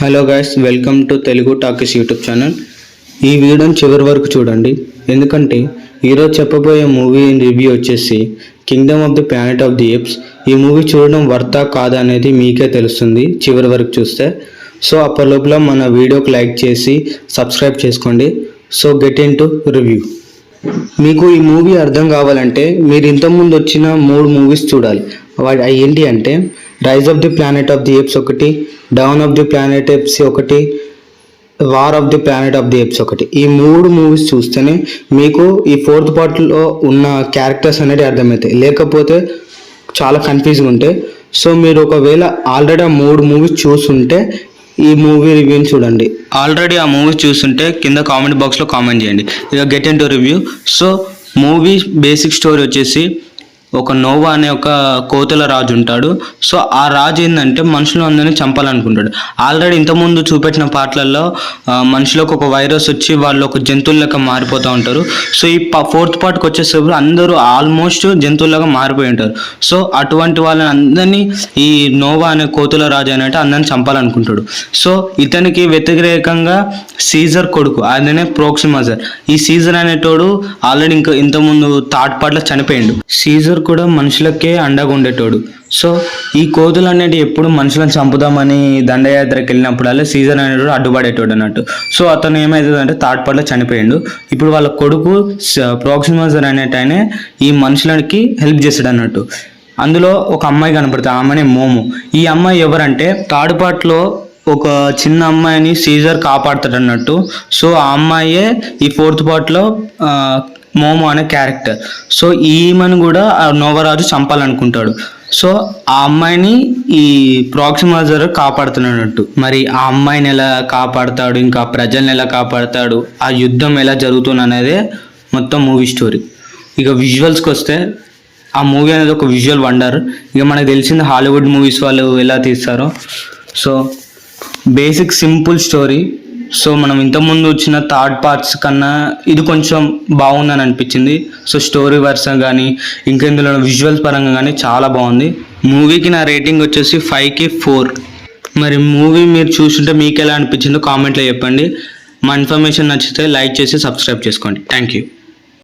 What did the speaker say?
Hello guys, welcome to Telugu talkies YouTube channel. ఈ వీడియోని చివరి వరకు చూడండి, ఎందుకంటే ఈరోజు చెప్పబోయే మూవీ రివ్యూ వచ్చేసి Kingdom of the planet of the apes. ఈ మూవీ చూడడం వర్తా కాదా అనేది మీకే తెలుస్తుంది చివరి వరకు చూస్తే. సో అప్పటిలోపల మన వీడియోకి లైక్ చేసి సబ్స్క్రైబ్ చేసుకోండి. So get in to review. మీకు ఈ మూవీ అర్థం కావాలంటే మీరు ఇంతకుముందు వచ్చిన 3 మూవీస్ చూడాలి. వాటి ఏంటి అంటే rise of the planet of the apes ఒకటి, dawn of the planet apes ఒకటి, war of the planet of the apes ఒకటి. ఈ 3 మూవీస్ చూస్తేనే మీకు ఈ 4th పార్ట్లో ఉన్న క్యారెక్టర్స్ అనేది అర్థమవుతాయి, లేకపోతే చాలా కన్ఫ్యూజ్గా ఉంటాయి. సో మీరు ఒకవేళ ఆల్రెడీ ఆ 3 మూవీస్ చూస్తుంటే ఈ మూవీ రివ్యూని చూడండి. ఆల్రెడీ ఆ మూవీ చూస్తుంటే కింద కామెంట్ బాక్స్లో కామెంట్ చేయండి. ఇక get in to review. So movie basic story వచ్చేసి ఒక నోవా అనే ఒక కోతుల రాజు ఉంటాడు. సో ఆ రాజు ఏంటంటే మనుషులు అందరినీ చంపాలనుకుంటాడు. ఆల్రెడీ ఇంతకుముందు చూపెట్టిన పాటలలో మనుషులకు ఒక వైరస్ వచ్చి వాళ్ళు ఒక జంతువులగా మారిపోతూ ఉంటారు. సో ఈ 4th పార్ట్కి వచ్చేసరికి అందరూ ఆల్మోస్ట్ జంతువులుగా మారిపోయి ఉంటారు. సో అటువంటి వాళ్ళని అందరినీ ఈ నోవా అనే కోతుల రాజు అనేట అందరినీ చంపాలనుకుంటాడు. సో ఇతనికి వ్యతిరేకంగా సీజర్ కొడుకు, ఆయననే ప్రోక్సిమజర్. ఈ సీజర్ అనేటోడు ఆల్రెడీ ఇంతకుముందు 3rd పార్ట్లో చనిపోయిండు. సీజర్ కూడా మనుషులకే అండగా ఉండేటోడు. సో ఈ కోతులు అనేవి ఎప్పుడు మనుషులను చంపుదామని దండయాత్రకి వెళ్ళినప్పుడల్లా సీజర్ అనేటోడు అడ్డుపడేటోడు అన్నట్టు. సో అతను ఏమవుతుందంటే 3rd పార్ట్లో చనిపోయిండు. ఇప్పుడు వాళ్ళ కొడుకు ప్రోక్సిమజర్ అనేటైనే ఈ మనుషులకి హెల్ప్ చేస్తాడు అన్నట్టు. అందులో ఒక అమ్మాయి కనపడుతుంది, ఆమెనే మోము. ఈ అమ్మాయి ఎవరంటే 3rd పార్ట్లో ఒక చిన్న అమ్మాయిని సీజర్ కాపాడుతాడు అన్నట్టు. సో ఆ అమ్మాయే ఈ 4th పార్ట్లో మోమో అనే క్యారెక్టర్. సో ఈమెను కూడా నోవరాజు చంపాలనుకుంటాడు. సో ఆ అమ్మాయిని ఈ ప్రోక్సిమజర్ కాపాడుతున్నట్టు. మరి ఆ అమ్మాయిని ఎలా కాపాడుతాడు, ఇంకా ప్రజల్ని ఎలా కాపాడుతాడు, ఆ యుద్ధం ఎలా జరుగుతుంది అనేదే మొత్తం మూవీ స్టోరీ. ఇక విజువల్స్కి వస్తే ఆ మూవీ అనేది ఒక విజువల్ వండర్. ఇక మనకు తెలిసింది హాలీవుడ్ మూవీస్ వాళ్ళు ఎలా తీస్తారో. So basic simple story. So మనం ఇంతకుముందు వచ్చిన 3rd పార్ట్స్ కన్నా ఇది కొంచెం బాగుందని అనిపించింది. సో స్టోరీ వర్షన్ కానీ ఇంకా ఇందులో విజువల్స్ పరంగా కానీ చాలా బాగుంది. మూవీకి నా రేటింగ్ వచ్చేసి 5కి 4. మరి మూవీ మీరు చూస్తుంటే మీకు ఎలా అనిపించిందో కామెంట్లో చెప్పండి. మా ఇన్ఫర్మేషన్ నచ్చితే లైక్ చేసి సబ్స్క్రైబ్ చేసుకోండి. Thank you.